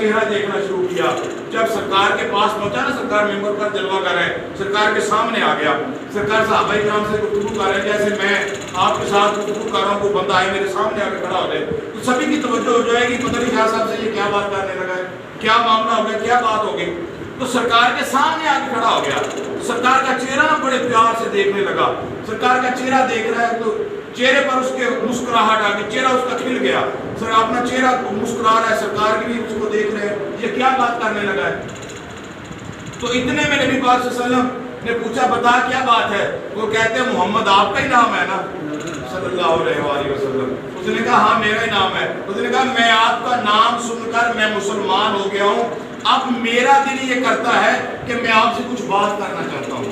چہرہ دیکھنا شروع کیا. جب سرکار کے پاس پہنچا نا, سرکار ممبر پر جلوہ کر رہے ہیں, سرکار کے سامنے آ گیا. سرکار صحابہ کرام سے گفتگو کر رہے ہیں جیسے میں آپ کے ساتھ گفتگو کر رہا ہوں, کوئی بندہ آئے میرے سامنے آ کے کھڑا ہو جائے تو سبھی کی توجہ ہو جائے گی پتہ نہیں شاہ صاحب سے یہ کیا بات کرنے لگا ہے, کیا معاملہ ہو گیا, کیا بات ہوگی. تو سرکار کے سامنے آ کے کھڑا ہو گیا. سرکار کا چہرہ بڑے پیار سے دیکھنے لگا. سرکار کا چہرہ دیکھ رہا ہے تو چہرے پر اس کے مسکراہٹ آ گئی, چہرہ اس کا کھل گیا. سر اپنا چہرہ مسکرا رہا ہے, سرکار بھی اس کو دیکھ رہے ہیں, یہ کیا بات کرنے لگا ہے. تو اتنے میں نبی پاک صلی اللہ علیہ وسلم نے پوچھا بتا کیا بات ہے. وہ کہتے ہیں محمد آپ کا ہی نام ہے نا صلی اللہ علیہ وآلہ وسلم. اس نے کہا ہاں میرا ہی نام ہے. اس نے کہا میں آپ کا نام سن کر میں مسلمان ہو گیا ہوں, اب میرا دل یہ کرتا ہے کہ میں آپ سے کچھ بات کرنا چاہتا ہوں.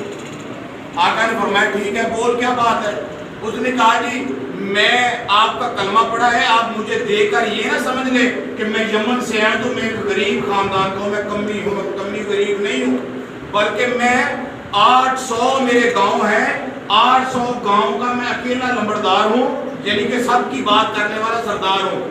آقا نے فرمایا ٹھیک ہے بول کیا بات ہے. اس نے کہا جی میں آپ کا کلمہ پڑھا ہے, آپ مجھے دیکھ کر یہ نہ سمجھ لیں کہ میں یمن سے آیا تو میں ایک غریب خاندان کا ہوں, میں کمی ہوں, میں کمی غریب نہیں ہوں, بلکہ میں 800 میرے گاؤں ہیں, 800 گاؤں کا میں اکیلا لمبردار ہوں, یعنی کہ سب کی بات کرنے والا سردار ہوں,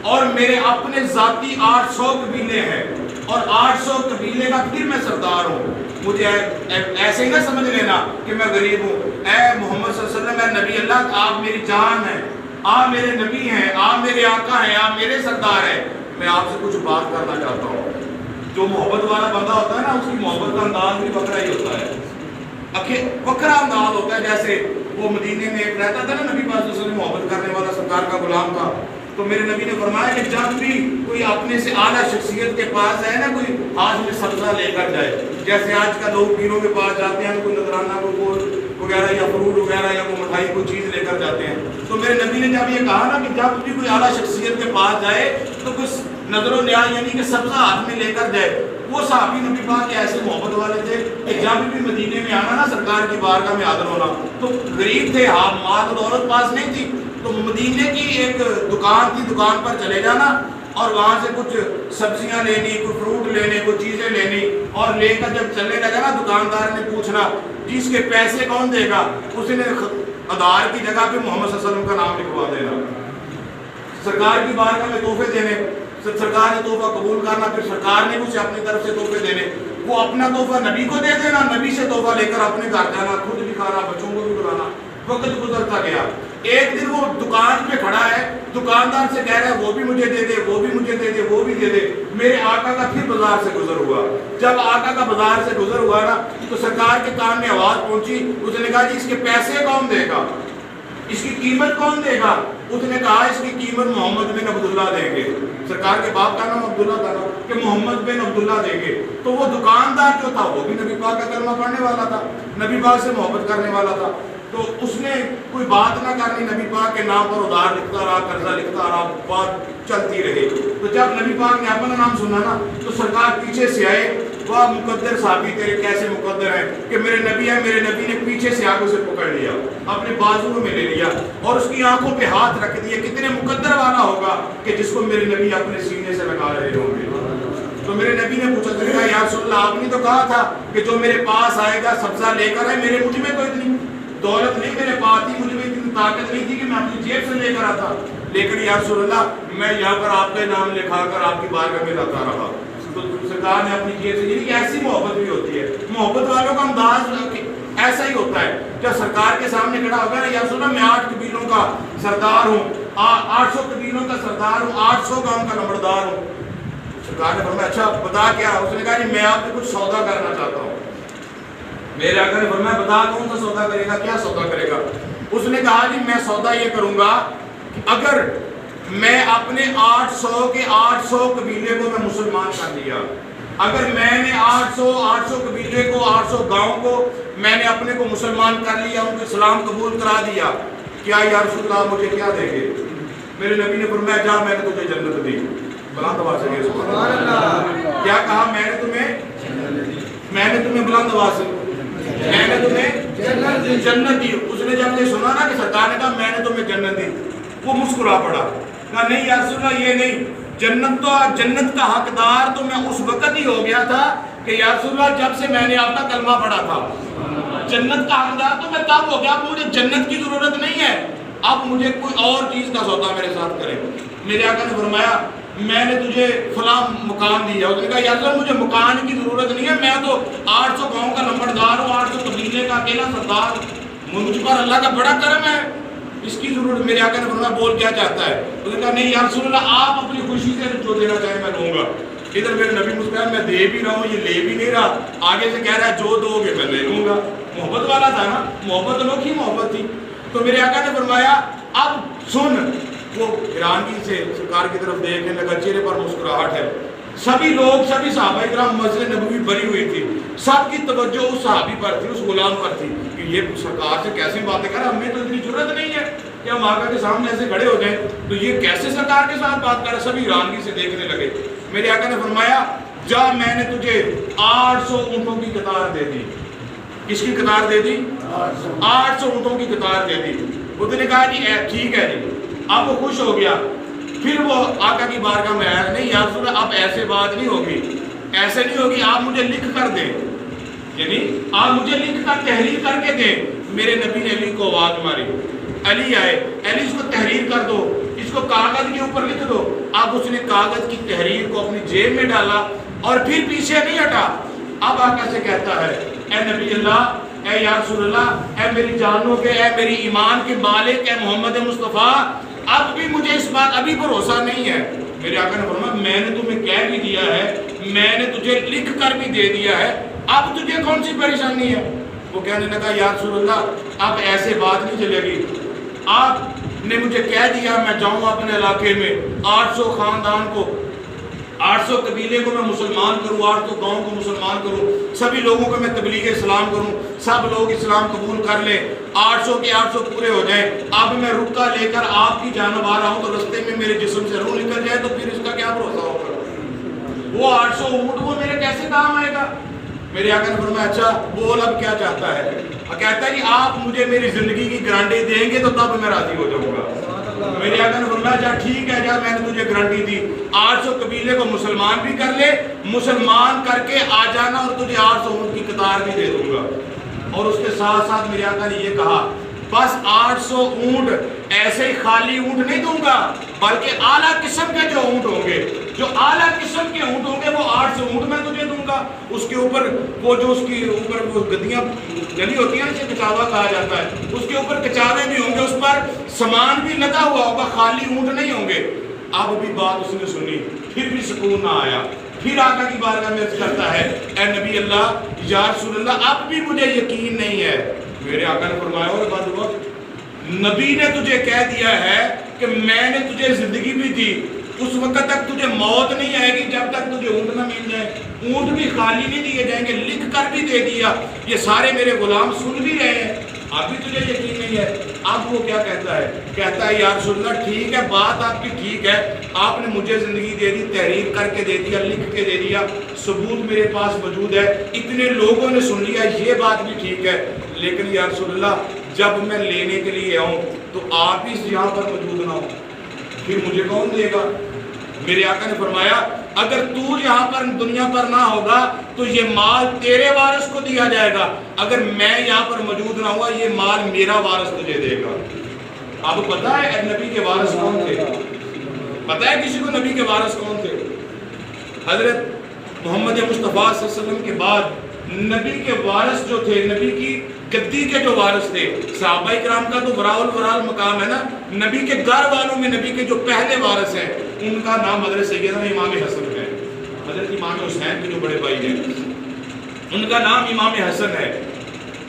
اور میرے اپنے ذاتی 800 قبیلے ہیں, اور 800 قبیلے کا پھر میں سردار ہوں. مجھے ایسے ہی نہ سمجھ لینا کہ میں غریب ہوں. اے محمد صلی اللہ علیہ وسلم, اے نبی اللہ, آپ میری جان ہیں, آپ میرے نبی ہیں, آپ میرے آقا ہیں, آپ میرے سردار ہیں, میں آپ سے کچھ بات کرنا چاہتا ہوں. جو محبت والا بندہ ہوتا ہے نا, اس کی محبت کا انداز بھی بکرا ہی ہوتا ہے, بکرا انداز ہوتا ہے. جیسے وہ مدینے میں ایک رہتا تھا نا, نبی پاک صلی اللہ علیہ وسلم محبت کرنے والا سرکار کا غلام تھا. تو میرے نبی نے فرمایا کہ جب بھی کوئی اپنے سے اعلیٰ شخصیت کے پاس ہے نا, کوئی ہاتھ میں سبزہ لے کر جائے, جیسے آج کل لوگ پیروں کے پاس جاتے ہیں, کوئی نذرانہ کوئی گول وغیرہ یا فروٹ وغیرہ یا کوئی مٹھائی کوئی چیز لے کر جاتے ہیں. تو میرے نبی نے جب یہ کہا نا کہ جب بھی کوئی اعلیٰ شخصیت کے پاس جائے تو کچھ نظر و نیاز یعنی کہ سبزہ ہاتھ میں لے کر جائے. وہ صحابی نبی پاک کے ایسے محبت والے تھے کہ جب بھی مدینے میں آنا نا, سرکار کی بارگاہ میں حاضر ہونا, تو غریب تھے, ہاں مال و دولت پاس نہیں تھی, تو مدینے کی ایک دکان تھی, دکان پر چلے جانا اور وہاں سے کچھ سبزیاں لینی, کوئی فروٹ لینے, کوئی چیزیں لینی, اور لے کر جب چلنے لگا نا, دکاندار نے پوچھنا جس کے پیسے کون دے گا, اس نے آدھار کی جگہ پہ محمد صلی اللہ علیہ وسلم کا نام لکھوا دینا. سرکار کی بارگاہ میں تحفے دینے, سرکار نے تحفہ قبول کرنا, پھر سرکار نے اسے اپنی طرف سے تحفے دینے, وہ اپنا تحفہ نبی کو دے دینا, نبی سے تحفہ لے کر اپنے گھر جانا, خود بھی کھانا, بچوں کو بھی بلانا. وقت گزرتا گیا. ایک دن وہ دکان پہ کھڑا ہے, دکاندار سے کہہ رہا ہے وہ بھی مجھے دے دے, وہ بھی مجھے دے دے, وہ بھی دے دے. میرے آقا کا پھر بازار سے گزر ہوا. جب آقا کا بازار سے گزر ہوا نا, تو سرکار کے کان میں آواز پہنچی. اس نے کہا جی اس کے پیسے کون دے گا, اس کی قیمت کون دے گا. اس نے کہا اس کی قیمت محمد بن عبداللہ دیں گے. سرکار کے باپ کا نام عبداللہ تھا نا, کہ محمد بن عبداللہ دیں گے. تو وہ دکاندار جو تھا وہ بھی نبی پاک کا کلمہ پڑھنے والا تھا, نبی پاک سے محبت کرنے والا تھا. تو اس نے کوئی بات نہ کرنی, نبی پاک کے نام پر ادھار لکھتا رہا, قرضہ لکھتا رہا, بات چلتی رہی. تو جب نبی پاک نے اپنا نام سنا نا, تو سرکار پیچھے سے آئے, واہ مقدر صحابی تیرے کیسے مقدر ہیں کہ میرے نبی ہیں. میرے نبی نے پیچھے سے آگے سے پکڑ لیا, اپنے بازو میں لے لیا اور اس کی آنکھوں پہ ہاتھ رکھ دیا. کتنے مقدر والا ہوگا کہ جس کو میرے نبی اپنے سینے سے لگا رہے ہوں گے. تو میرے نبی نے پوچھا, کہا یا رسول اللہ آپ نے تو کہا تھا کہ جو میرے پاس آئے گا سبزہ لے کر آئے. مجھ میں تو اتنی دولت نہیں میرے پاس تھی, مجھ میں اتنی طاقت نہیں تھی کہ میں اپنی جیب سے لے کر آتا, لیکن یا رسول اللہ میں یہاں پر آپ کا نام لکھا کر آپ کی بارگاہ میں لاتا رہا. تو سرکار نے اپنی جیب سے, یعنی ایسی محبت بھی ہوتی ہے. محبت والوں کا انداز ایسا ہی ہوتا ہے. جب سرکار کے سامنے کھڑا ہو گیا نا, یا رسول اللہ میں 8 قبیلوں کا سردار ہوں, 800 قبیلوں کا سردار ہوں, 800 گاؤں کا نمبردار ہوں. سرکار نے فرمایا اچھا بتا کیا. اس نے کہا جی میں آپ سے کچھ سودا کرنا چاہتا ہوں. میرے آقا نے فرمایا بتا کون سا سودا کرے گا, کیا سودا کرے گا. اس نے کہا جی میں سودا یہ کروں گا کہ اگر میں اپنے 800 کے 800 قبیلے کو میں مسلمان کر دیا, اگر میں نے 800 قبیلے کو, 800 گاؤں کو میں نے اپنے کو مسلمان کر لیا, ان کو اسلام قبول کرا دیا, کیا یا رسول اللہ مجھے کیا دیں گے. میرے نبی نے فرمایا جا میں نے تجھے جنت دی. بلند آواز سے سبحان اللہ. کیا کہا میں نے تمہیں بلند آواز سے میں نے تمہیں جنت دی. اس نے جب یہ سنا نا کہ سرکار نے کہا میں نے تمہیں جنت دی, وہ مسکرا پڑا, کہا نہیں یا رسول اللہ یہ نہیں, جنت کا حقدار تو میں اس وقت ہی ہو گیا تھا کہ یا رسول اللہ جب سے میں نے آپ کا کلمہ پڑھا تھا. جنت کا حقدار تو میں تب ہو گیا, اب مجھے جنت کی ضرورت نہیں ہے, اب مجھے کوئی اور چیز کا سودا میرے ساتھ کرے. میرے آقا نے فرمایا میں نے تجھے فلاں مکان دیا. اس نے کہا یا اللہ مجھے مکان کی ضرورت نہیں ہے, میں تو 800 گاؤں کا نمبردار ہوں, 800 قبیلے کا اکیلا سردار, مجھ پر اللہ کا بڑا کرم ہے, اس کی ضرورت. میرے آقا نے فرمایا بول کیا چاہتا ہے؟ اس نے کہا نہیں یا رسول اللہ آپ اپنی خوشی سے جو دینا چاہیں میں لوں گا. ادھر میرے نبی مسکرائے میں دے بھی رہا ہوں, یہ لے بھی نہیں رہا, آگے سے کہہ رہا ہے جو دو گے میں لے لوں گا. محبت والا تھا نا, محبت انوکھی محبت تھی. تو میرے آقا نے فرمایا اب سن. وہ حیرانگی سے سرکار کی طرف دیکھنے لگا, چہرے پر مسکراہٹ ہے. سبھی لوگ, سبھی صحابہ کرام مسجد نبوی بھری ہوئی تھی, سب کی توجہ اس صحابی پر تھی, اس غلام پر تھی کہ یہ سرکار سے کیسے باتیں کر رہا ہے, ہمیں تو اتنی ضرورت نہیں ہے کہ ہم آقا کے سامنے ایسے کھڑے ہو جائیں, تو یہ کیسے سرکار کے ساتھ بات کر رہا ہے. سبھی حیرانگی سے دیکھنے لگے. میرے آقا نے فرمایا جا میں نے تجھے 800 اونٹوں کی قطار دے دی. کس کی قطار دے دی؟ 800 اونٹوں کی قطار دے دی. اس نے کہا جی ٹھیک ہے جی. اب وہ خوش ہو گیا. پھر وہ آقا کی بارگاہ میں آیا, نہیں یا رسول اللہ اب ایسے بات نہیں ہوگی, ایسے نہیں ہوگی, آپ مجھے لکھ کر دیں, یعنی آپ مجھے لکھ کر تحریر کر کے دیں. میرے نبی نے علی کو آواز ماری, علی آئے, علی اس کو تحریر کر دو, اس کو کاغذ کے اوپر لکھ دو. اب اس نے کاغذ کی تحریر کو اپنی جیب میں ڈالا اور پھر پیچھے نہیں ہٹا. اب آقا سے کہتا ہے اے نبی اللہ, اے یا رسول اللہ, اے میری جانوں کے, اے میری ایمان کے مالک, اے محمد مصطفیٰ, اب بھی مجھے اس بات ابھی بھروسہ نہیں ہے. میرے آقا نے فرمایا میں نے تمہیں کہہ بھی دیا ہے, میں نے تجھے لکھ کر بھی دے دیا ہے, اب تجھے کون سی پریشانی ہے؟ وہ کہنے لگا یا رسول اللہ اب ایسے بات نہیں چلے گی, آپ نے مجھے کہہ دیا میں جاؤں اپنے علاقے میں 800 خاندان کو, 800 قبیلے کو میں مسلمان کروں, 800 گاؤں کو مسلمان کروں, سبھی لوگوں کو میں تبلیغ اسلام کروں, سب لوگ اسلام قبول کر لیں, 800 کے 800 پورے ہو جائیں. اب میں رکا لے کر آپ کی جانب آ رہا ہوں تو رستے میں میرے جسم سے روح نکل جائے تو پھر اس کا کیا بھروسہ ہوگا؟ وہ 800 اونٹ وہ میرے کیسے کام آئے گا؟ میرے آقا نے فرمایا اچھا بول اب کیا چاہتا ہے؟ کہتا ہے جی آپ مجھے میری زندگی کی گارنٹی دیں گے تو تب میں راضی ہو جاؤں گا. میرے آقا نے فرمایا جا ٹھیک ہے, جا میں نے تجھے گارنٹی دی, 800 قبیلے کو مسلمان بھی کر لے, مسلمان کر کے آ جانا اور تجھے 800 اونٹ کی قطار بھی دے دوں گا. اور اس کے ساتھ ساتھ میرے آقا نے یہ کہا بس 800 اونٹ ایسے ہی خالی اونٹ نہیں دوں گا, بلکہ اعلیٰ قسم کے جو اونٹ ہوں گے, جو اعلیٰ قسم کے اونٹ ہوں گے وہ 800 اونٹ میں تجھے دوں گا. اس کے اوپر وہ جو اس کی اوپر وہ گدیاں گلی ہوتی ہیں جسے کچاوا کہا جاتا ہے, اس کے اوپر کچاوے بھی ہوں گے, اس پر سامان بھی لگا ہوا ہوگا, خالی اونٹ نہیں ہوں گے. اب بھی بات اس نے سنی, پھر بھی سکون نہ آیا. پھر آقا کی بارگاہ میں عرض کرتا ہے اے نبی اللہ, یا رسول اللہ اب بھی مجھے یقین نہیں ہے. میرے آقا نے فرمایا اور بعد وقت نبی نے تجھے کہہ دیا ہے کہ میں نے تجھے زندگی بھی دی, اس وقت تک تجھے موت نہیں آئے گی جب تک تجھے اونٹ نہ مل جائے. اونٹ بھی خالی نہیں دیے جائیں گے, لکھ کر بھی دے دیا, یہ سارے میرے غلام سن بھی رہے ہیں, اب بھی تجھے یقین نہیں ہے. اب وہ کیا کہتا ہے؟ کہتا ہے یا رسول اللہ ٹھیک ہے, بات آپ کی ٹھیک ہے, آپ نے مجھے زندگی دے دی, تحریر کر کے دے دیا, لکھ کے دے دیا, ثبوت میرے پاس موجود ہے, اتنے لوگوں نے سن لیا, یہ بات بھی ٹھیک ہے, لیکن یا رسول اللہ جب میں لینے کے لیے آؤں تو آپ ہی یہاں پر موجود نہ ہو, پھر مجھے کون دے گا؟ میرے آقا نے فرمایا اگر تو یہاں پر دنیا پر نہ ہوگا تو یہ مال تیرے وارث کو دیا جائے گا, اگر میں یہاں پر موجود نہ ہوا یہ مال میرا وارث تجھے دے گا. اب پتہ ہے نبی کے وارث کون تھے؟ پتہ ہے کسی کو نبی کے وارث کون تھے؟ حضرت محمد مصطفیٰ صلی اللہ علیہ وسلم کے بعد نبی کے وارث جو تھے, نبی کی گدی کے جو وارث تھے, صحابہ کرام کا تو وراء الورال مقام ہے نا, نبی کے گھر والوں میں نبی کے جو پہلے وارث ہیں ان کا نام حضرت سیدنا امام حسن ہے, حضرت امام حسین کے جو بڑے بھائی ہیں ان کا نام امام حسن ہے.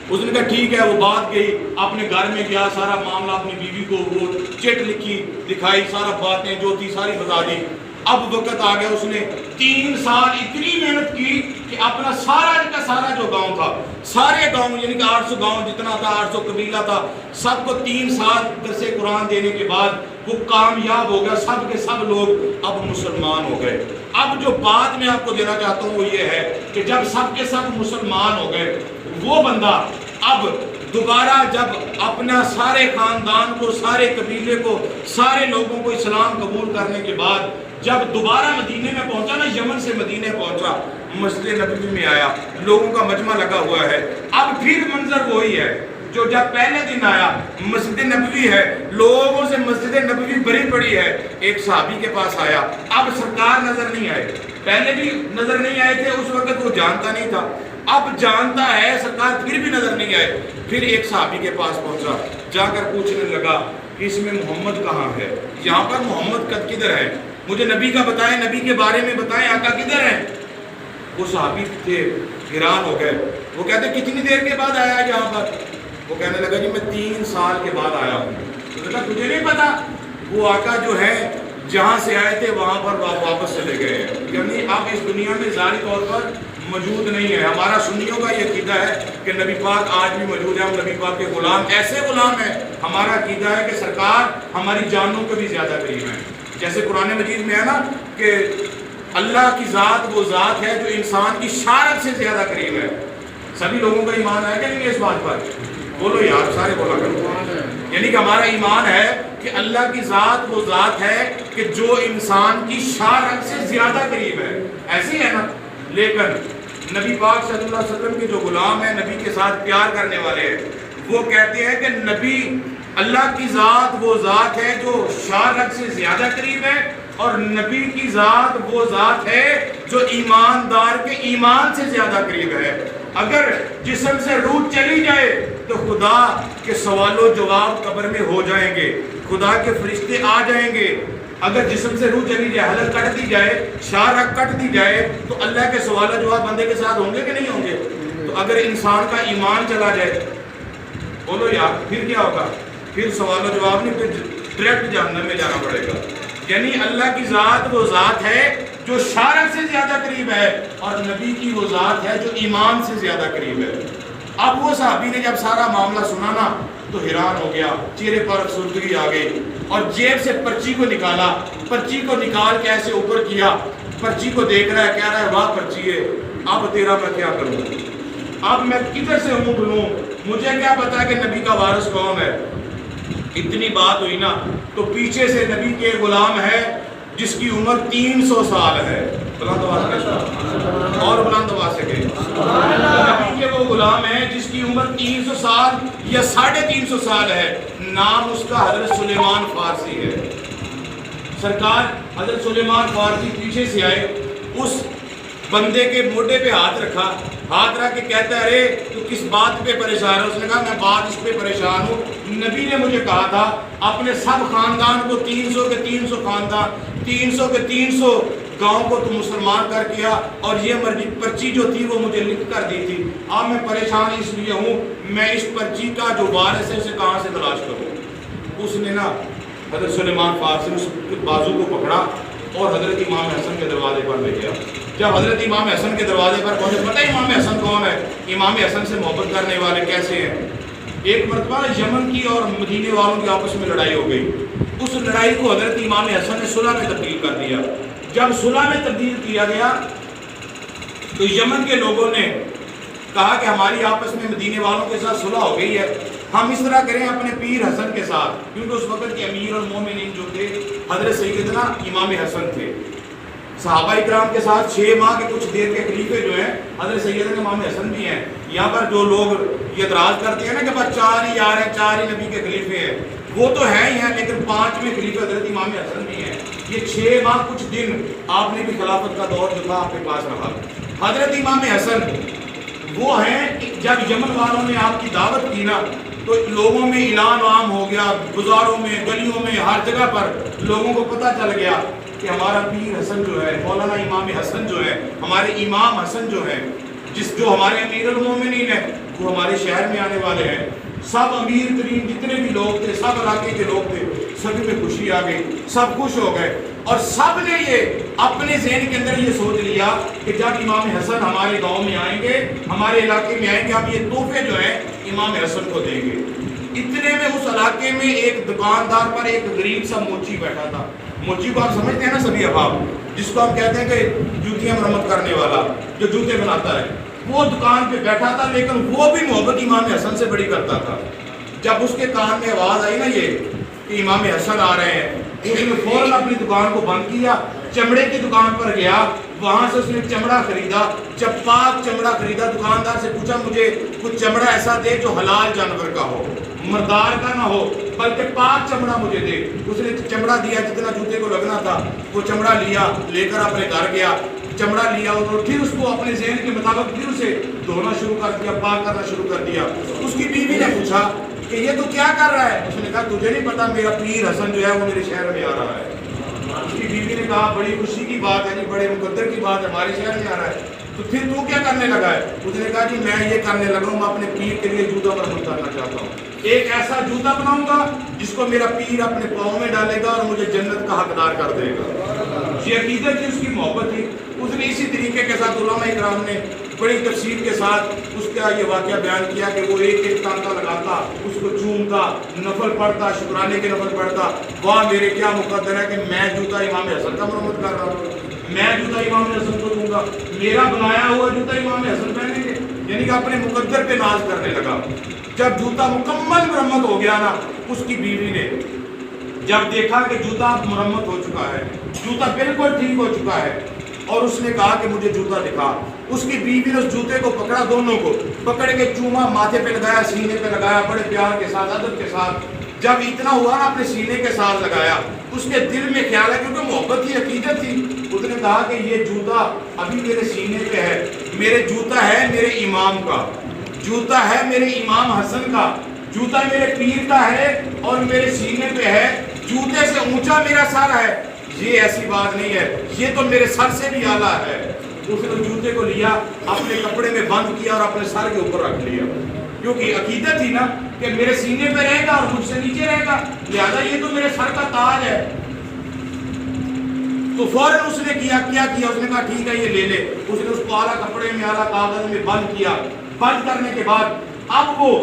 اس نے کہا ٹھیک ہے, وہ بات گئی, اپنے گھر میں گیا, سارا معاملہ اپنی بیوی کو وہ چٹ لکھی, دکھائی, سارا باتیں جو تھی ساری بتا دی. اب وقت آ گیا, اس نے 3 سال اتنی محنت کی کہ اپنا سارا جو گاؤں تھا, سارے گاؤں یعنی کہ 800 گاؤں جتنا تھا, 800 قبیلہ تھا, سب کو 3 سال درس قرآن دینے کے بعد وہ کامیاب ہو گیا, سب کے سب لوگ اب مسلمان ہو گئے. اب جو بات میں آپ کو دینا چاہتا ہوں وہ یہ ہے کہ جب سب کے سب مسلمان ہو گئے, وہ بندہ اب دوبارہ جب اپنا سارے خاندان کو, سارے قبیلے کو, سارے لوگوں کو اسلام قبول کرنے کے بعد جب دوبارہ مدینے میں پہنچا نا, یمن سے مدینے پہنچا, مسجد نبوی میں آیا, لوگوں کا مجمع لگا ہوا ہے, اب پھر منظر وہی ہے, جو جب پہلے دن آیا مسجد نبوی ہے، لوگوں سے مسجد نبوی بھری پڑی ہے، ایک صحابی کے پاس آیا، اب سرکار نظر نہیں آئے، پہلے بھی نظر نہیں آئے تھے، اس وقت وہ جانتا نہیں تھا، اب جانتا ہے سرکار پھر بھی نظر نہیں آئے، پھر ایک صحابی کے پاس پہنچا، جا کر پوچھنے لگا کہ اس میں محمد کہاں ہے، یہاں پر محمد کدھر ہے، مجھے نبی کا بتائیں، نبی کے بارے میں بتائیں، آقا کدھر ہے؟ وہ صحابی تھے، حیران ہو گئے، وہ کہتے کتنی دیر کے بعد آیا یہاں پر؟ وہ کہنے لگا جی میں 3 سال کے بعد آیا ہوں۔ تو کہا تجھے نہیں پتا وہ آقا جو ہے جہاں سے آئے تھے وہاں پر واپس چلے گئے ہیں، یعنی آپ اس دنیا میں ظاہری طور پر موجود نہیں ہے۔ ہمارا سنیوں کا یہ عقیدہ ہے کہ نبی پاک آج بھی موجود ہے، ہم نبی پاک کے غلام، ایسے غلام ہیں، ہمارا عقیدہ ہے کہ سرکار ہماری جانوں کے بھی زیادہ قریب ہیں۔ جیسے قرآن مجید میں ہے نا کہ اللہ کی ذات وہ ذات ہے جو انسان کی شارت سے زیادہ قریب ہے۔ سبھی لوگوں کا ایمان ہے کہ نہیں اس بات پر؟ بولو یار، سارے بولا کرو۔ یعنی کہ ہمارا ایمان ہے کہ اللہ کی ذات وہ ذات ہے کہ جو انسان کی شارت سے زیادہ قریب ہے، ایسی ہے نا۔ لیکن نبی پاک صلی اللہ علیہ وسلم کے جو غلام ہیں، نبی کے ساتھ پیار کرنے والے ہیں، وہ کہتے ہیں کہ نبی اللہ کی ذات وہ ذات ہے جو شارت سے زیادہ قریب ہے، اور نبی کی ذات وہ ذات ہے جو ایماندار کے ایمان سے زیادہ قریب ہے۔ اگر جسم سے روح چلی جائے تو خدا کے سوال و جواب قبر میں ہو جائیں گے، خدا کے فرشتے آ جائیں گے۔ اگر جسم سے روح چلی جائے، حلق کٹ دی جائے، شارہ کٹ دی جائے، تو اللہ کے سوال و جواب بندے کے ساتھ ہوں گے کہ نہیں ہوں گے؟ تو اگر انسان کا ایمان چلا جائے، بولو یار، پھر کیا ہوگا؟ پھر سوال و جواب نہیں، پھر ڈائریکٹ جہنم میں جانا پڑے گا۔ یعنی اللہ کی ذات وہ ذات ہے جو شارت سے زیادہ قریب ہے، اور نبی کی وہ ذات ہے جو ایمان سے زیادہ قریب ہے۔ اب وہ صحابی نے جب سارا معاملہ سنا نا تو حیران ہو گیا، چہرے پر افسردگی آ گئی، اور جیب سے پرچی کو نکالا، پرچی کو نکال کے ایسے اوپر کیا، پرچی کو دیکھ رہا ہے، کہہ رہا ہے واہ پرچی ہے، اب تیرا میں کیا کروں، اب میں کدھر سے منہ دھلوں، مجھے کیا پتا کہ نبی کا وارث کون ہے۔ اتنی بات ہوئی نا تو پیچھے سے نبی کے غلام ہے جس کی عمر 300 سال ہے، بلند آواز سے اور بلند آواز سے کہیں، نبی کے وہ غلام ہے جس کی عمر 300 سال یا 350 سال ہے، نام اس کا حضرت سلیمان فارسی ہے۔ سرکار حضرت سلیمان فارسی پیچھے سے آئے، اس بندے کے موڈے پہ ہاتھ رکھا، ہاتھ رکھ کے کہتا ہے ارے تو کس بات پہ پریشان ہے؟ اس نے کہا میں بات اس پہ پریشان ہوں، نبی نے مجھے کہا تھا اپنے سب خاندان کو 300 کے 300 خاندان، 300 کے 300 گاؤں کو تو مسلمان کر کیا، اور یہ مرضی پرچی جو تھی وہ مجھے لکھ کر دی تھی، اب میں پریشان اس لیے ہوں، میں اس پرچی کا جو وارث ہے اسے کہاں سے تلاش کروں؟ اس نے نا حضرت سلیمان فارسی نے اس کے بازو کو پکڑا اور حضرت امام حسن کے دروازے پر لے گیا۔ جب حضرت امام حسن کے دروازے پر پہنچے، پتہ ہے امام حسن کون ہے؟ امام حسن سے محبت کرنے والے کیسے ہیں؟ ایک مرتبہ یمن کی اور مدینے والوں کی آپس میں لڑائی ہو گئی، اس لڑائی کو حضرت امام حسن نے صلح میں تبدیل کر دیا۔ جب صلح میں تبدیل کیا گیا تو یمن کے لوگوں نے کہا کہ ہماری آپس میں مدینے والوں کے ساتھ صلح ہو گئی ہے، ہم اس طرح کریں اپنے پیر حسن کے ساتھ، کیونکہ اس وقت کے امیر المومنین جو تھے حضرت سیدنا امام حسن تھے، صحابہ اکرام کے ساتھ 6 ماہ کے کچھ دیر کے خلیفے جو ہیں حضرت سیدنا امام حسن بھی ہیں۔ یہاں پر جو لوگ یہ اعتراض کرتے ہیں نا کہ بس 4 ہی یار ہیں، 4 ہی نبی کے خلیفے ہیں، وہ تو ہیں ہی ہیں، لیکن 5ویں خلیفے حضرت امام حسن بھی ہیں۔ یہ 6 ماہ کچھ دن آپ نے بھی خلافت کا دور جو تھا آپ کے پاس رہا۔ حضرت امام حسن وہ ہیں، جب یمن والوں نے آپ کی دعوت کی نا تو لوگوں میں اعلان عام ہو گیا، بازاروں میں، گلیوں میں، ہر جگہ پر لوگوں کو پتہ چل گیا کہ ہمارا پیر حسن جو ہے، مولانا امام حسن جو ہے، ہمارے امام حسن جو ہے، جو ہمارے امیر المومنین ہیں، وہ ہمارے شہر میں آنے والے ہیں۔ سب امیر ترین جتنے بھی لوگ تھے، سب علاقے کے لوگ تھے، سب میں خوشی آ گئی، سب خوش ہو گئے، اور سب نے یہ اپنے ذہن کے اندر یہ سوچ لیا کہ جب امام حسن ہمارے گاؤں میں آئیں گے، ہمارے علاقے میں آئیں گے، ہم یہ تحفے جو ہیں امام حسن کو دیں گے۔ اتنے میں اس علاقے میں ایک دکاندار پر ایک غریب سا موچی بیٹھا تھا۔ موچی کو آپ سمجھتے ہیں نا سبھی احباب، جس کو ہم کہتے ہیں کہ جوتیاں مرمت کرنے والا، جو جوتے بناتا ہے، وہ دکان پہ بیٹھا تھا، لیکن وہ بھی محبت امام حسن سے بڑی کرتا تھا۔ جب اس کے کان میں آواز آئی نا یہ کہ امام حسن آ رہے ہیں، اس نے فوراً اپنی دکان کو بند کیا، چمڑے کی دکان پر گیا، وہاں سے اس نے چمڑا خریدا. جب پاک چمڑا خریدا دکاندار سے پوچھا مجھے کچھ چمڑا ایسا دے جو حلال جانور کا ہو, مردار کا نہ ہو, بلکہ پاک چمڑا مجھے دے. اس نے چمڑا دیا جتنا جوتے کو لگنا تھا. وہ چمڑا لیا, لے کر اپنے گھر گیا, چمڑا لیا اور پھر اس کو اپنے ذہن کے مطابق پھر اسے دھونا شروع کر دیا, پاک کرنا شروع کر دیا. اس کی بیوی نے پوچھا کہ یہ تو کیا کر رہا ہے؟ اس نے کہا تجھے نہیں پتا میرا پیر حسن جو ہے وہ میرے شہر میں آ رہا ہے. اس کی بیوی نے کہا بڑی خوشی کی بات ہے جی, بڑے مقدر کی بات ہے, ہمارے شہر میں آ رہا ہے, تو پھر تو کیا کرنے لگا ہے؟ اس نے کہا جی میں یہ کرنے لگا ہوں, میں اپنے پیر کے لیے جوتا مرمت کرنا چاہتا ہوں. ایک ایسا جوتا بناؤں گا جس کو میرا پیر اپنے پاؤں میں ڈالے گا اور مجھے جنت کا حقدار کر دے گا. یہ عقیدت تھی, اس کی محبت تھی. اس نے اسی طریقے کے ساتھ علماء اکرام نے بڑی تفصیل کے ساتھ اس کا یہ واقعہ بیان کیا کہ وہ ایک ایک ٹانکا لگاتا, اس کو چومتا, نفل پڑھتا, شکرانے کے نفل پڑھتا. واہ میرے کیا مقدر ہے کہ میں جوتا امام حسن کا مرمت کر رہا ہوں, میں جوتا امام حسن کو دوں گا, میرا بنایا ہوا جوتا امام حسن پہنیں گے. یعنی کہ اپنے مقدر پہ ناز کرنے لگا. جب جوتا مکمل مرمت ہو گیا نا, اس کی بیوی نے جب دیکھا کہ جوتا مرمت ہو چکا ہے, جوتا بالکل ٹھیک ہو چکا ہے, اور اس نے کہا کہ مجھے جوتا دکھا. اس کی بیوی نے اس جوتے کو پکڑا, دونوں کو پکڑ کے چوما, ماتھے پہ لگایا, سینے پہ لگایا, بڑے پیار کے ساتھ, ادب کے ساتھ. جب اتنا ہوا نا اپنے سینے کے ساتھ لگایا, اس کے دل میں خیال ہے کیونکہ محبت تھی, عقیدت تھی. اس نے کہا کہ یہ جوتا ابھی میرے سینے پہ ہے, میرے جوتا ہے میرے امام کا, جوتا ہے میرے امام حسن کا, جوتا میرے پیر کا ہے اور میرے سینے پہ ہے. جوتے سے اونچا میرا سر ہے, یہ ایسی بات نہیں ہے, یہ تو میرے سر سے بھی اعلیٰ ہے. اس نے جوتے کو لیا, اپنے کپڑے میں بند کیا اور اپنے سر کے اوپر رکھ لیا, کیونکہ عقیدت تھی نا کہ میرے سینے پہ رہے گا اور مجھ سے نیچے رہے گا, لہذا یہ تو میرے سر کا تاج ہے. تو فوراً اس نے کیا, اس نے کہا ٹھیک ہے یہ لے لے. اس نے اس کو اعلیٰ کپڑے میں, اعلیٰ کاغذ میں بند کیا. بند کرنے کے بعد اب وہ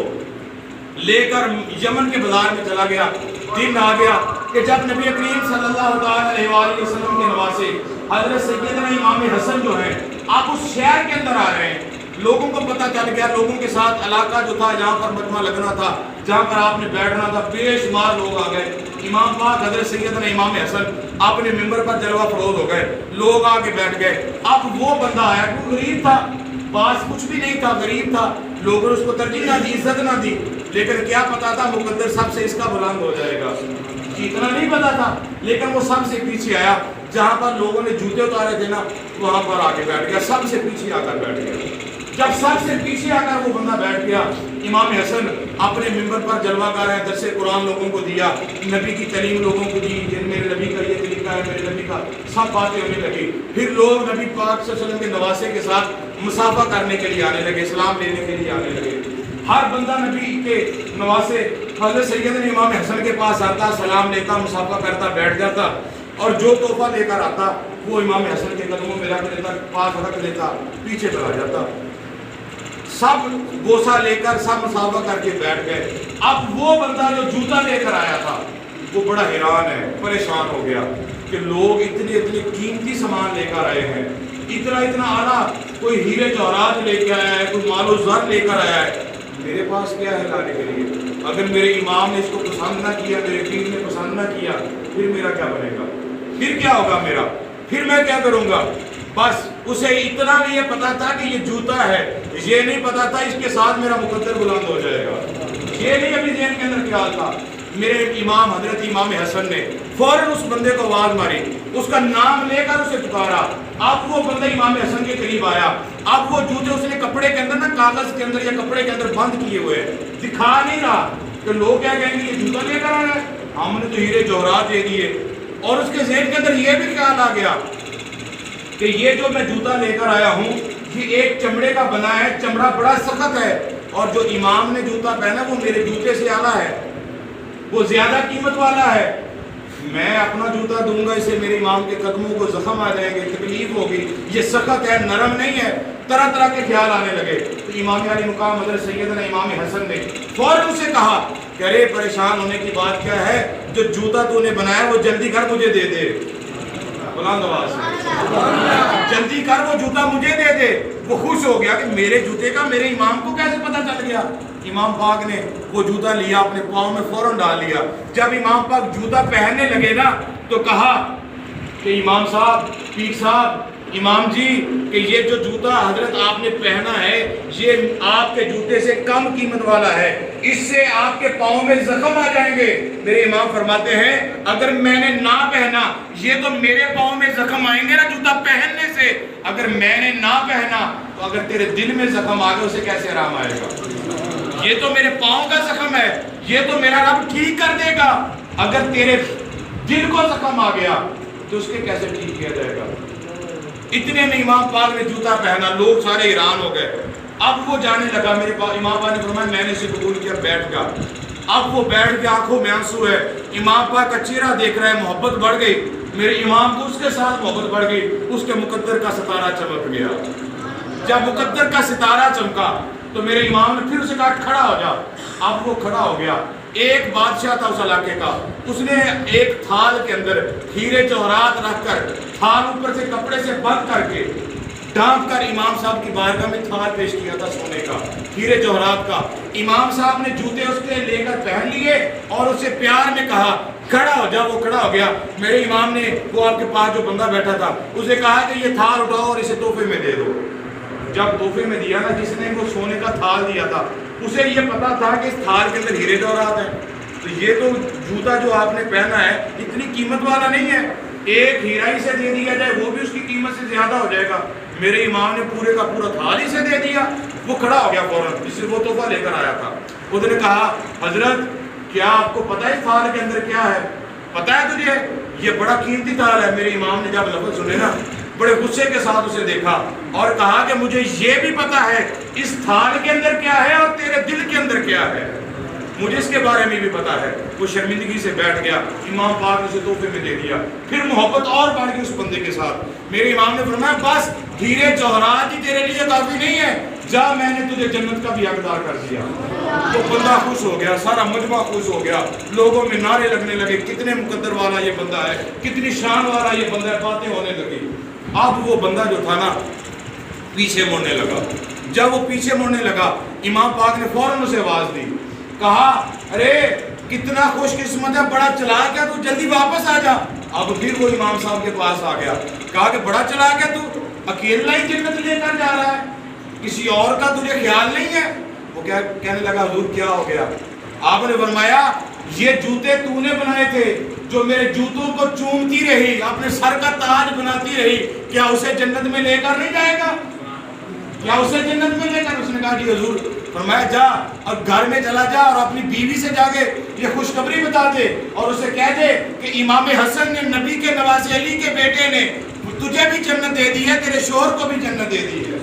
لے کر یمن کے بازار میں چلا گیا. دن آ گیا کہ جب نبی کریم صلی اللہ علیہ وآلہ وسلم کے نواسے حضرت سیدنا امام حسن جو ہیں آپ اس شہر کے اندر آ رہے ہیں. لوگوں کو پتہ چل گیا, لوگوں کے ساتھ علاقہ جو تھا جہاں پر مجمع لگنا تھا, جہاں پر آپ نے بیٹھنا تھا, بے شمار لوگ آ گئے. امام پاک حضرت سیدنا امام حسن اپنے ممبر پر جلوہ فروز ہو گئے, لوگ آ کے بیٹھ گئے. اب وہ بندہ آیا, وہ غریب تھا, پاس کچھ بھی نہیں تھا, غریب تھا, لوگوں نے اس کو ترجیح نہ دی, عزت نہ دی, لیکن کیا پتا تھا مقدر سب سے اس کا بلند ہو جائے گا, اتنا نہیں پتا تھا. لیکن وہ سب سے پیچھے آیا, جہاں پر لوگوں نے جوتے اتارے تھے نا وہاں پر آ کے بیٹھ گیا, سب سے پیچھے آ کر بیٹھ گیا. جب سب سے پیچھے آ کر وہ بندہ بیٹھ گیا, امام حسن اپنے ممبر پر جلوہ گر ہے, درس قرآن لوگوں کو دیا, نبی کی تعلیم لوگوں کو دی, جن میرے نبی کا یہ طریقہ ہے, میرے نبی کا, سب باتیں ہونے لگی. پھر لوگ نبی پاک صلی اللہ علیہ وسلم کے نواسے کے ساتھ مصافحہ کرنے کے لیے آنے لگے, اسلام لینے کے لیے آنے لگے. ہر بندہ نبی کے نواسے حضرت سیدنا امام حسن کے پاس آتا, سلام لیتا, مصافحہ کرتا, بیٹھ جاتا, اور جو تحفہ لے کر آتا وہ امام حسن کے قدموں میں رکھ دیتا, پاس رکھ دیتا, پیچھے چلا جاتا. سب بوسہ لے کر, سب مصافحہ کر کے بیٹھ گئے. اب وہ بندہ جو جوتا لے کر آیا تھا وہ بڑا حیران ہے, پریشان ہو گیا کہ لوگ اتنے قیمتی سامان لے کر آئے ہیں, اتنا اعلیٰ, کوئی ہیرے جواہرات لے کے آیا ہے, کوئی مال و زر لے کر آیا ہے, میرے پاس کیا ہے لانے کے لیے؟ اگر میرے امام نے اس کو پسند نہ کیا, میرے پیر نے پسند نہ کیا, پھر میرا کیا بنے گا, پھر کیا ہوگا میرا, پھر میں کیا کروں گا؟ بس اسے اتنا بھی یہ پتا تھا کہ یہ جوتا ہے, یہ نہیں پتا تھا اس کے ساتھ میرا مقدر بلند ہو جائے گا, یہ نہیں ابھی ذہن کے اندر خیال تھا. میرے امام حضرت امام حسن نے فوراً اس بندے کو آواز ماری, اس کا نام لے کر اسے پکارا. اب وہ بندہ امام حسن کے قریب آیا. اب وہ جوتے اس نے کپڑے کے اندر نا, کاغذ کے اندر یا کپڑے کے اندر بند کیے ہوئے, دکھا نہیں رہا کہ لوگ کیا کہیں گے یہ جوتا لے کر آیا ہے, ہم نے تو ہیرے جوہرات دے دیے. اور اس کے ذہن کے اندر یہ بھی خیال آ گیا کہ یہ جو میں جوتا لے کر آیا ہوں یہ ایک چمڑے کا بنا ہے, چمڑا بڑا سخت ہے, اور جو امام نے جوتا پہنا وہ میرے جوتے سے اعلیٰ ہے, وہ زیادہ قیمت والا ہے. میں اپنا جوتا دوں گا, اسے میرے امام کے قدموں کو زخم آ جائیں گے, تکلیف ہوگی, یہ سخت ہے, نرم نہیں ہے. طرح طرح کے خیال آنے لگے. تو امام علی مقام حضرت سیدنا امام حسن نے فوراً اسے کہا کہ ارے پریشان ہونے کی بات کیا ہے, جو جوتا تو نے بنایا وہ جلدی کر مجھے دے دے, بلند آواز سے جلدی کر وہ جوتا مجھے دے دے. وہ خوش ہو گیا کہ میرے جوتے کا میرے امام کو کیسے پتہ چل گیا. امام پاک نے وہ جوتا لیا, اپنے پاؤں میں فوراً ڈال لیا. جب امام پاک جوتا پہننے لگے نا تو کہا کہ امام صاحب, پیر صاحب, امام جی کہ یہ جو جوتا حضرت آپ نے پہنا ہے یہ آپ کے جوتے سے کم قیمت والا ہے، اس سے آپ کے پاؤں میں زخم آ جائیں گے۔ میرے امام فرماتے ہیں اگر میں نے نہ پہنا یہ تو میرے پاؤں میں زخم آئیں گے نا جوتا پہننے سے، اگر میں نے نہ پہنا تو اگر تیرے دل میں زخم آ گیا اسے کیسے آرام آئے گا؟ یہ تو میرے پاؤں کا زخم ہے، یہ تو میرا رب ٹھیک کر دے گا، اگر تیرے دل کو زخم آ گیا تو اس کے کیسے ٹھیک کیا جائے گا؟ اتنے میں امام پاک نے جوتا پہنا، لوگ سارے حیران ہو گئے۔ اب وہ جانے لگا، میرے امام پاک نے فرمایا میں نے اسے قبول کیا، بیٹھ گیا۔ اب وہ بیٹھ گیا، آنکھوں میں آنسو ہے، امام پاک کا چہرہ دیکھ رہا ہے، محبت بڑھ گئی، میرے امام کو اس کے ساتھ محبت بڑھ گئی، اس کے مقدر کا ستارہ چمک گیا۔ جب مقدر کا ستارہ چمکا تو میرے امام نے پھر اسے کہا کھڑا ہو جا۔ اب وہ کھڑا ہو گیا۔ ایک بادشاہ تھا اس علاقے کا، اس نے ایک تھال کے اندر ہیرے جوہرات رکھ کر تھال اوپر سے کپڑے سے بند کر کے ڈھانپ کر امام صاحب کی بارگاہ میں تھال پیش کیا تھا سونے کا، ہیرے جوہرات کا۔ امام صاحب نے جوتے اس کے لے کر پہن لیے اور اسے پیار میں کہا کھڑا ہو جا، وہ کھڑا ہو گیا۔ میرے امام نے وہ آپ کے پاس جو بندہ بیٹھا تھا اسے کہا کہ یہ تھال اٹھاؤ اور اسے تحفے میں دے دو۔ جب تحفے میں دیا نا، جس نے وہ سونے کا تھال دیا تھا اسے یہ پتا تھا کہ اس تھال کے اندر ہیرے جوہرات ہیں، تو یہ تو جوتا جو آپ نے پہنا ہے اتنی قیمت والا نہیں ہے، ایک ہیرا ہی سے دے دیا جائے وہ بھی اس کی قیمت سے زیادہ ہو جائے گا۔ میرے امام نے پورے کا پورا تھال ہی سے دے دیا۔ وہ کھڑا ہو گیا فوراً، جس سے وہ تحفہ لے کر آیا تھا۔ اس نے کہا حضرت کیا آپ کو پتہ ہے اس تھال کے اندر کیا ہے؟ پتہ ہے تجھے؟ یہ بڑا قیمتی تھال ہے۔ میرے امام نے جب لفظ سنے نا بڑے غصے کے ساتھ اسے دیکھا اور کہا کہ مجھے یہ بھی پتا ہے اس تھال کے اندر کیا ہے اور تیرے دل کے اندر کیا ہے، مجھے اس کے بارے میں بھی پتا ہے۔ وہ شرمندگی سے بیٹھ گیا، امام پاک نے اسے تحفے میں دے دیا۔ پھر محبت اور بڑھ گئی اس بندے کے ساتھ۔ میرے امام نے فرمایا بس ہیرے جوہرات ہی تیرے لیے کافی نہیں ہے، جا میں نے تجھے جنت کا بھی حقدار کر دیا۔ تو بندہ خوش ہو گیا، سارا مجمع خوش ہو گیا، لوگوں میں نعرے لگنے لگے کتنے مقدر والا یہ بندہ ہے، کتنی شان والا یہ بندہ ہے، باتیں ہونے لگی۔ اب وہ بندہ جو تھا نا پیچھے مڑنے لگا۔ جب وہ پیچھے مڑنے لگا امام پاک نے فوراً اسے آواز دی، کہا ارے کتنا خوش قسمت ہے، بڑا چلاک ہے تو جلدی واپس آ جا۔ اب پھر وہ امام صاحب کے پاس آ گیا، کہا کہ بڑا چلاک ہے تو اکیلا ہی جنت لے کر جا رہا ہے، کسی اور کا تجھے خیال نہیں ہے؟ وہ کہنے لگا حضور کیا ہو گیا؟ آپ نے فرمایا یہ جوتے تو نے بنائے تھے، جو میرے جوتوں کو چومتی رہی، اپنے سر کا تاج بناتی رہی، کیا اسے جنت میں لے کر نہیں جائے گا؟ کیا اسے جنت میں لے کر؟ اس نے کہا جی حضور۔ فرمایا جا اور گھر میں چلا جا اور اپنی بیوی سے جا کے یہ خوشخبری بتا دے اور اسے کہہ دے کہ امام حسن نے نبی کے نواسے علی کے بیٹے نے تجھے بھی جنت دے دی ہے، تیرے شوہر کو بھی جنت دے دی ہے۔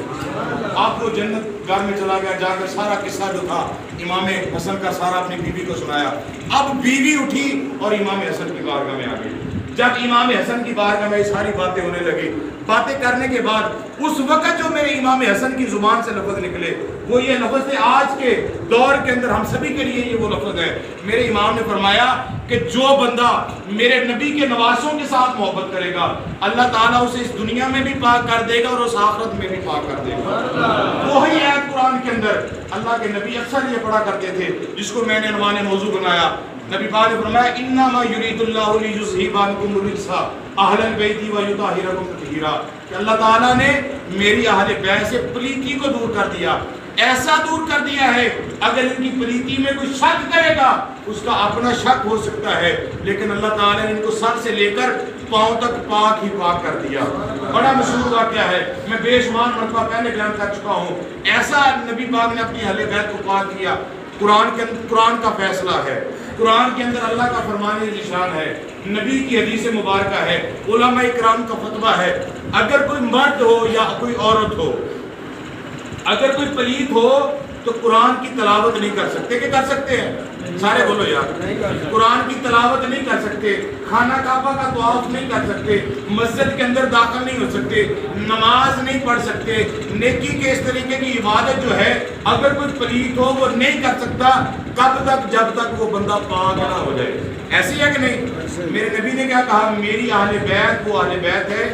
آپ کو جنت گھر میں چلا گیا، جا کر سارا قصہ جو تھا امام حسن کا سارا اپنی بیوی کو سنایا۔ اب بیوی اٹھی اور امام حسن کی بارگاہ میں آ گئی۔ جب امام حسن کی بارگاہ میں ساری باتیں ہونے لگی، باتیں کرنے کے بعد اس وقت جو میرے امام حسن کی زبان سے لفظ نکلے وہ یہ لفظ تھے، آج کے دور کے اندر ہم سبھی کے لیے یہ وہ لفظ ہے۔ میرے امام نے فرمایا کہ جو بندہ میرے نبی کے نواسوں کے ساتھ محبت کرے گا اللہ تعالیٰ اسے اس دنیا میں بھی پاک کر دے گا اور اس آخرت میں بھی پاک کر دے گا۔ وہی آیت قرآن کے اندر اللہ کے نبی اکثر یہ پڑھا کرتے تھے، جس کو میں نے عنوان موضوع بنایا۔ نبی پاک نے فرمایا انما یرید اللہ لیذھب عنکم الرجس اہل البیت ویطہرکم تطہیرا، کہ اللہ تعالیٰ نے میری اہل بیت سے پلیتی کو دور کر دیا، ایسا دور کر دیا ہے اگر ان کی پلیتی میں کوئی شک کرے گا اس کا اپنا شک ہو سکتا ہے، لیکن اللہ تعالیٰ نے ان کو سر سے لے کر پاؤں تک پاک ہی پاک کر دیا۔ بڑا مشہور واقعہ ہے، میں بے شمار مرتبہ پہلے بیان کر چکا ہوں، ایسا نبی پاک نے اپنی اہل بیت کو پاک کیا۔ قرآن کا فیصلہ ہے، قرآن کے اندر اللہ کا فرمان نشان ہے، نبی کی حدیث مبارکہ ہے، علماء کرام کا فتویٰ ہے۔ اگر کوئی مرد ہو یا کوئی عورت ہو، اگر کوئی پلید ہو تو قرآن کی تلاوت نہیں کر سکتے، کہ کر سکتے ہیں؟ سارے بولو یار، قرآن کی تلاوت نہیں کر سکتے، خانہ کعبہ کا طواف نہیں کر سکتے، مسجد کے اندر داخل نہیں ہو سکتے، نماز نہیں پڑھ سکتے، نیکی کے اس طریقے کی عبادت جو ہے اگر کوئی پلید ہو وہ نہیں کر سکتا، کب تک؟ جب تک وہ بندہ پاک نہ ہو جائے۔ ایسی ہے کہ نہیں؟ میرے نبی نے کیا کہا؟ میری اہل بیت وہ اہل بیت ہے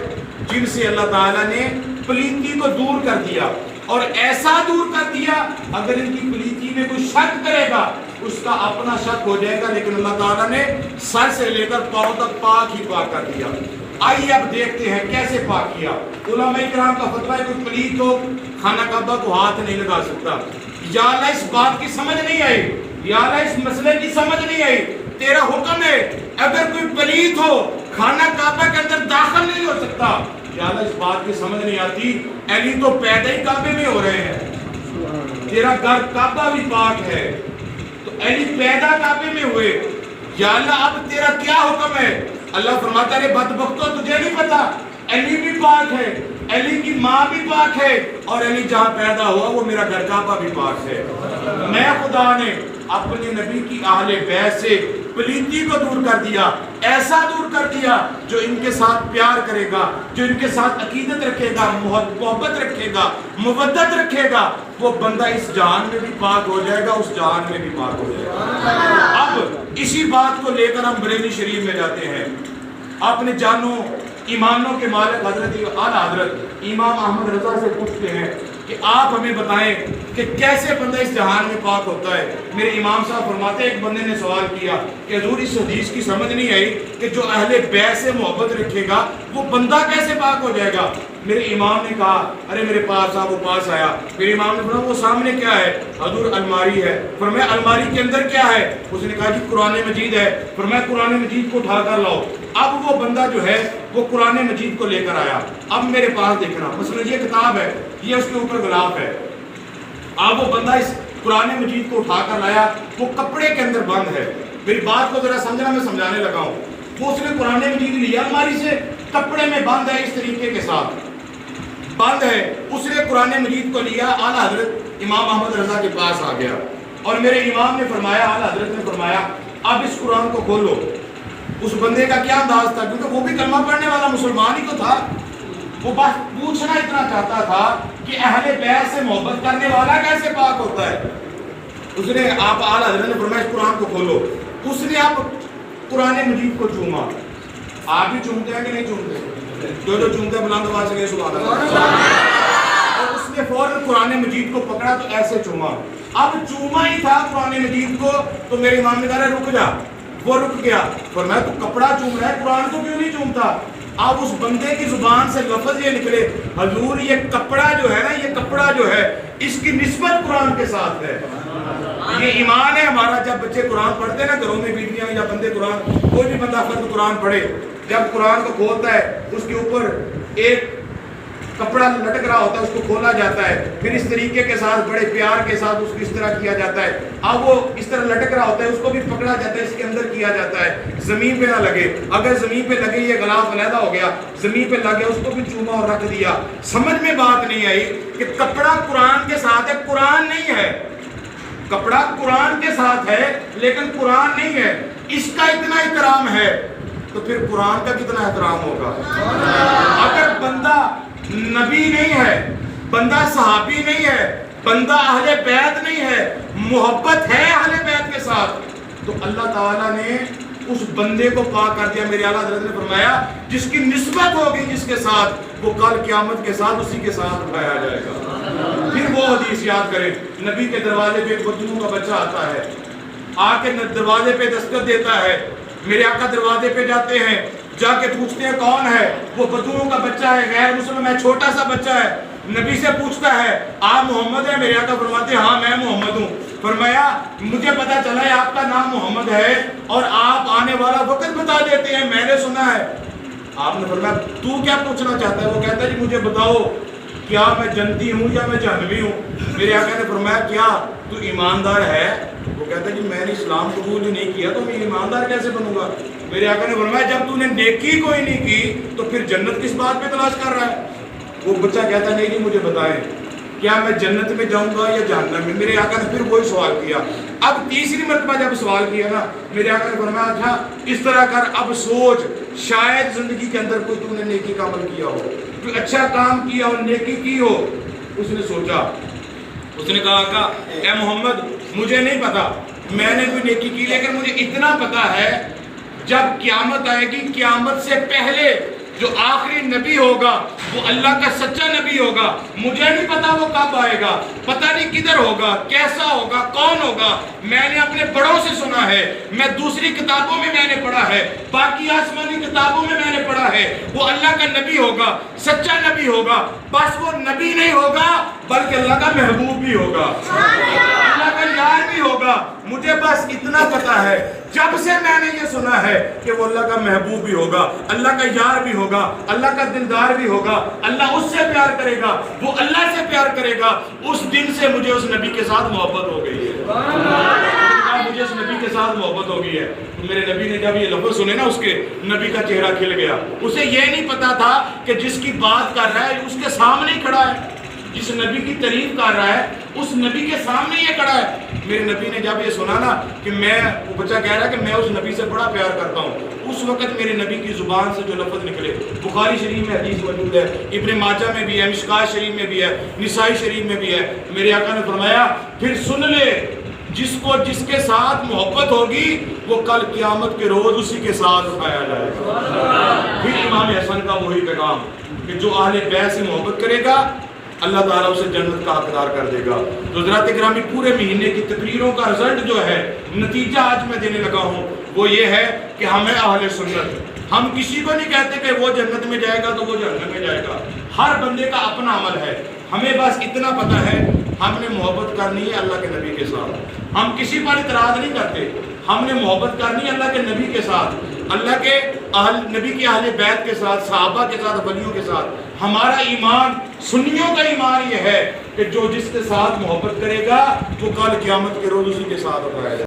جن سے اللہ تعالیٰ نے پلیتی کو دور کر دیا، اور ایسا دور کر دیا اگر ان کی پلیتی میں کوئی شک کرے گا اس کا اپنا شک ہو جائے گا، لیکن اللہ تعالیٰ نے سر سے لے کر پاؤں تک پاک ہی پاک کر دیا۔ آئیے اب دیکھتے ہیں کیسے پاک کیا۔ علماء کرام کا فتویٰ ہے کوئی پلیت ہو خانہ کعبہ کو ہاتھ نہیں لگا سکتا۔ یا اللہ اس بات کی سمجھ نہیں آئی، یا اللہ اس مسئلے کی سمجھ نہیں آئی، تیرا حکم ہے اگر کوئی پلیت ہو خانہ کعبہ کے اندر داخل نہیں ہو سکتا۔ یا اللہ اس بات کی سمجھ نہیں آتی، علی تو پیدا ہی کعبے میں ہو رہے ہیں، تیرا گھر کعبہ بھی پاک ہے تو علی پیدا کعبے میں ہوئے، یا اللہ اب تیرا کیا حکم ہے؟ اللہ فرماتا ہے بدبختو تجھے نہیں پتا، علی بھی پاک ہے، علی کی ماں بھی پاک ہے، اور علی جہاں پیدا ہوا وہ میرا گھر کعبہ بھی پاک ہے۔ میں خدا نے اپنے نبی کی اہل بیت سے پلیتی کو دور کر دیا، ایسا دور کر دیا جو ان کے ساتھ پیار کرے گا، جو ان کے ساتھ عقیدت رکھے گا، محبت رکھے گا، مودت رکھے گا، وہ بندہ اس جہان میں بھی پاک ہو جائے گا، اس جہان میں بھی پاک ہو جائے گا۔ اب اسی بات کو لے کر ہم بریلی شریف میں جاتے ہیں۔ اپنے جانوں ایمانوں کے مالک حضرت اعلیٰ حضرت امام احمد رضا سے پوچھتے ہیں کہ آپ ہمیں بتائیں کہ کیسے بندہ اس جہان میں پاک ہوتا ہے۔ میرے امام صاحب فرماتے ہیں ایک بندے نے سوال کیا کہ حضور اس حدیث کی سمجھ نہیں آئی کہ جو اہل بیت سے محبت رکھے گا وہ بندہ کیسے پاک ہو جائے گا؟ میرے امام نے کہا ارے میرے پاس وہ پاس آیا، میرے امام نے فرمایا وہ سامنے کیا ہے؟ حضور الماری ہے۔ فرمایا الماری کے اندر کیا ہے؟ اس نے کہا جی قرآن مجید ہے۔ فرمایا قرآن مجید کو اٹھا کر لاؤ۔ اب وہ بندہ جو ہے وہ قرآن مجید کو لے کر آیا، اب میرے پاس دیکھنا مثلا یہ کتاب ہے، یہ اس کے اوپر غلاف ہے، اب وہ بندہ اس قرآن مجید کو اٹھا کر لایا، وہ کپڑے کے اندر بند ہے۔ میری بات کو ذرا سمجھنا، میں سمجھانے لگا ہوں۔ وہ اس نے قرآن مجید لیا الماری سے، کپڑے میں بند ہے، اس طریقے کے ساتھ بند ہے، اس نے قرآن مجید کو لیا، اعلیٰ حضرت امام احمد رضا کے پاس آ گیا، اور میرے امام نے فرمایا، اعلیٰ حضرت نے فرمایا اب اس قرآن کو کھولو۔ اس بندے کا کیا انداز تھا، کیونکہ وہ بھی کلمہ پڑھنے والا مسلمان ہی تو تھا، وہ بس پوچھنا اتنا چاہتا تھا کہ اہل بیت سے محبت کرنے والا کیسے پاک ہوتا ہے۔ اس نے آپ اعلیٰ حضرت نے فرمایا اس قرآن کو کھولو۔ اس نے اب قرآن مجید کو چوما۔ آپ بھی چومتے ہیں کہ نہیں چومتے؟ جو چومتے ہیں بلند آواز سے کہے سبحان اللہ۔ اور اس نے فوراً قرآن مجید کو پکڑا تو ایسے چوما۔ اب چوما ہی تھا قرآن مجید کو تو میرے امام نے کہا رک جا، وہ رک گیا۔ فرمایا تو کپڑا چوم رہا ہے، قرآن کو کیوں نہیں چومتا؟ اب اس بندے کی زبان سے لفظ یہ نکلے حضور یہ کپڑا جو ہے نا، یہ کپڑا جو ہے اس کی نسبت قرآن کے ساتھ ہے۔ یہ ایمان ہے ہمارا۔ جب بچے قرآن پڑھتے ہیں نا گھروں میں، بیٹیاں یا بندے قرآن، کوئی بھی بندہ فرد قرآن پڑھے، جب قرآن کو کھولتا ہے اس کے اوپر ایک کپڑا لٹک رہا ہوتا ہے، اس کو کھولا جاتا ہے، پھر اس طریقے کے ساتھ بڑے پیار کے ساتھ اس کو اس طرح کیا جاتا ہے۔ اب وہ اس طرح لٹک رہا ہوتا ہے، اس کو بھی پکڑا جاتا ہے، اس کے اندر کیا جاتا ہے، زمین پہ نہ لگے۔ اگر زمین پہ لگے یہ غلاف علیحدہ ہو گیا، زمین پہ لگے اس کو بھی چوما اور رکھ دیا۔ سمجھ میں بات نہیں آئی کہ کپڑا قرآن کے ساتھ ہے، قرآن نہیں ہے۔ کپڑا قرآن کے ساتھ ہے لیکن قرآن نہیں ہے۔ اس کا اتنا احترام ہے تو پھر قرآن کا کتنا احترام ہوگا؟ اگر بندہ نبی نہیں ہے، بندہ صحابی نہیں ہے، بندہ اہل بیت نہیں ہے، محبت ہے اہل بیت کے ساتھ، تو اللہ تعالیٰ نے اس بندے کو پاک کر دیا۔ میرے اعلیٰ حضرت نے فرمایا جس کی نسبت ہوگی جس کے ساتھ، وہ کل قیامت کے ساتھ اسی کے ساتھ اٹھایا جائے گا۔ پھر وہ حدیث یاد کریں، نبی کے دروازے پہ ایک بدو کا بچہ آتا ہے، آ کے دروازے پہ دستک دیتا ہے، میرے آقا دروازے پہ جاتے ہیں، جا کے پوچھتے ہیں کون ہے؟ وہ بدوؤں کا بچہ ہے، غیر مسلم ہے، چھوٹا سا بچہ ہے۔ نبی سے پوچھتا ہے آپ محمد ہیں؟ میرے آقا فرماتے ہیں ہاں میں محمد ہوں۔ فرمایا مجھے پتا چلا ہے آپ کا نام محمد ہے اور آپ آنے والا وقت بتا دیتے ہیں، میں نے سنا ہے۔ آپ نے فرمایا تو کیا پوچھنا چاہتا ہے؟ وہ کہتا ہے جی مجھے بتاؤ کیا میں جنتی ہوں یا میں جہنمی ہوں؟ میرے آقا نے فرمایا کیا تو ایماندار ہے؟ وہ کہتا ہے جی میں نے اسلام قبول ہی نہیں کیا تو میں ایماندار کیسے بنوں گا؟ میرے آقا نے فرمایا جب تو نے نیکی کوئی نہیں کی تو پھر جنت کس بات پہ تلاش کر رہا ہے؟ وہ بچہ کہتا ہے نہیں مجھے بتائیں کیا میں جنت میں جاؤں گا یا جہنم میں؟ میرے آقا نے پھر وہی سوال کیا۔ اب تیسری مرتبہ جب سوال کیا نا، میرے آقا نے فرمایا اچھا اس طرح کر، اب سوچ شاید زندگی کے اندر کوئی تو نے نیکی کا عمل کیا ہو، کوئی اچھا کام کیا ہو، نیکی کی ہو۔ اس نے سوچا، اس نے کہا آقا اے محمد مجھے نہیں پتا میں نے کوئی نیکی کی، لیکن مجھے اتنا پتا ہے جب قیامت آئے گی، قیامت سے پہلے جو آخری نبی ہوگا وہ اللہ کا سچا نبی ہوگا. مجھے نہیں پتا وہ کب آئے گا, پتہ نہیں کدھر ہوگا, کیسا ہوگا, کون ہوگا. میں نے اپنے بڑوں سے سنا ہے, میں دوسری کتابوں میں نے پڑھا ہے, باقی آسمانی کتابوں میں نے پڑھا ہے. وہ اللہ کا نبی ہوگا, سچا نبی ہوگا. بس وہ نبی نہیں ہوگا بلکہ اللہ کا محبوب بھی ہوگا, اللہ کا یار بھی ہوگا. مجھے بس اتنا پتا ہے, جب سے میں نے یہ سنا ہے کہ وہ اللہ کا محبوب بھی ہوگا, اللہ کا یار بھی ہوگا, اللہ کا دلدار بھی ہوگا, اللہ اس سے پیار کرے گا, وہ اللہ سے پیار کرے گا, اس دن سے مجھے اس نبی کے ساتھ محبت ہو گئی ہے. مجھے اس نبی کے ساتھ محبت ہو گئی ہے. تو میرے نبی نے جب یہ لفظ سنے نا, اس کے نبی کا چہرہ کھل گیا. اسے یہ نہیں پتا تھا کہ جس کی بات کر رہا ہے اس کے سامنے ہی کھڑا ہے, جس نبی کی تعریف کر رہا ہے اس نبی کے سامنے یہ کھڑا ہے. میرے نبی نے جب یہ سنا نا کہ وہ بچہ کہہ رہا ہے کہ میں اس نبی سے بڑا پیار کرتا ہوں, اس وقت میرے نبی کی زبان سے جو لفظ نکلے, بخاری شریف میں حدیث موجود ہے, ابن ماجہ میں بھی ہے, مشکات شریف میں بھی ہے, نسائی شریف میں بھی ہے. میرے آقا نے فرمایا پھر سن لے, جس کو جس کے ساتھ محبت ہوگی وہ کل قیامت کے روز اسی کے ساتھ اٹھایا جائے گا. پھر امام حسن کا وہی پیغام کہ جو اہل بیت سے محبت کرے گا اللہ تعالیٰ اسے جنت کا حقدار کر دے گا. تو حضرات اکرامی, پورے مہینے کی تقریروں کا رزلٹ جو ہے, نتیجہ آج میں دینے لگا ہوں, وہ یہ ہے کہ ہمیں اہل سنت, ہم کسی کو نہیں کہتے کہ وہ جنت میں جائے گا تو وہ جہنم میں جائے گا. ہر بندے کا اپنا عمل ہے. ہمیں بس اتنا پتا ہے ہم نے محبت کرنی ہے اللہ کے نبی کے ساتھ. ہم کسی پر اعتراض نہیں کرتے, ہم نے محبت کرنی ہے اللہ کے نبی کے ساتھ, اللہ کے نبی کے اہل بیت کے ساتھ, صحابہ کے ساتھ, ولیوں کے ساتھ. ہمارا ایمان, سنیوں کا ایمان یہ ہے کہ جو جس کے ساتھ محبت کرے گا وہ کل قیامت کے روز اسی کے ساتھ اٹھائے گا.